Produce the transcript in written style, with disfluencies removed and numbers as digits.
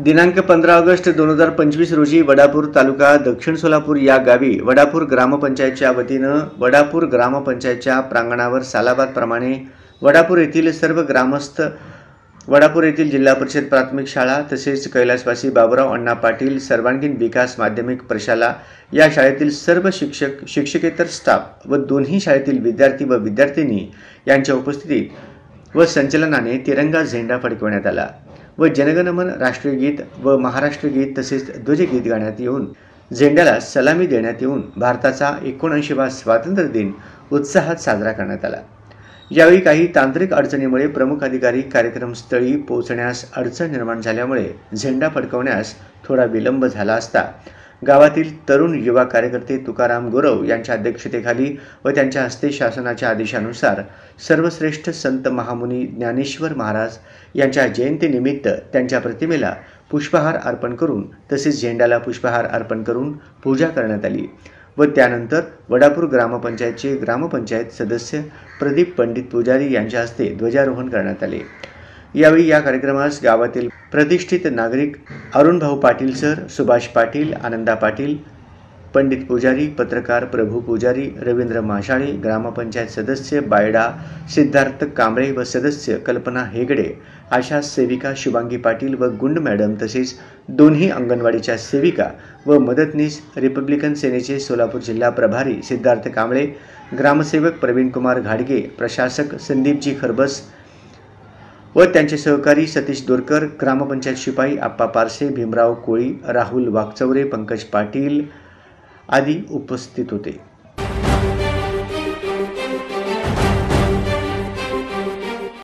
दिनांक 15 ऑगस्ट 2025 रोजी वडापूर तालुका दक्षिण सोलापूर या गावी वडापूर ग्रामपंचायतच्या वतीनं वडापूर ग्रामपंचायतच्या प्रांगणावर सालाबादप्रमाणे वडापूर येथील सर्व ग्रामस्थ, वडापूर येथील जिल्हा परिषद प्राथमिक शाळा तसेच कैलासवासी बाबूराव अण्णा पाटील सर्वांगीण विकास माध्यमिक प्रशाला या शाळेतील सर्व शिक्षक, शिक्षकेतर स्टाफ व दोन्ही शाळेतील विद्यार्थी व विद्यार्थिनी यांच्या उपस्थितीत व संचलनाने तिरंगा झेंडा फडकवण्यात आला व जनगणमन राष्ट्रीय गीत व महाराष्ट्र गीत तसेच ध्वजगीत गाण्यात येऊन झेंड्याला सलामी देण्यात येऊन भारताचा 79वा स्वातंत्र्य दिन उत्साहात साजरा करण्यात आला। यावेळी काही तांत्रिक अडचणीमुळे प्रमुख अधिकारी कार्यक्रमस्थळी पोहोचण्यास अडचण निर्माण झाल्यामुळे झेंडा फडकवण्यास थोडा विलंब झाला असता गावातील तरुण युवा कार्यकर्ते तुकाराम गोरव यांच्या अध्यक्षतेखाली व त्यांच्या हस्ते शासनाच्या आदेशानुसार सर्वश्रेष्ठ संत महामुनी ज्ञानेश्वर महाराज यांच्या जयंतीनिमित्त त्यांच्या प्रतिमेला पुष्पहार अर्पण करून तसेच झेंड्याला पुष्पहार अर्पण करून पूजा करण्यात आली व त्यानंतर वडापूर ग्रामपंचायतचे ग्रामपंचायत सदस्य प्रदीप पंडित पुजारी यांच्या हस्ते ध्वजारोहण करण्यात आले। यावेळी या कार्यक्रमास गावातील प्रतिष्ठित नागरिक अरुण भाऊ पाटील सर, सुभाष पाटील, आनंदा पाटील, पंडित पुजारी, पत्रकार प्रभू पुजारी, रवींद्र माशाळे, ग्रामपंचायत सदस्य बायडा सिद्धार्थ कांबळे व सदस्य कल्पना हेगडे, आशा सेविका शुभांगी पाटील व गुंड मॅडम तसेच दोन्ही अंगणवाडीच्या सेविका व मदतनीस, रिपब्लिकन सेनेचे सोलापूर जिल्हा प्रभारी सिद्धार्थ कांबळे, ग्रामसेवक प्रवीण कुमार घाडगे, प्रशासक संदीपजी खरबस व त्यांचे सहकारी सतीश दोरकर, ग्रामपंचायत शिपाई आप्पा पारसे, भीमराव कोळी, राहुल वागचौरे, पंकज पाटील आदी उपस्थित होते।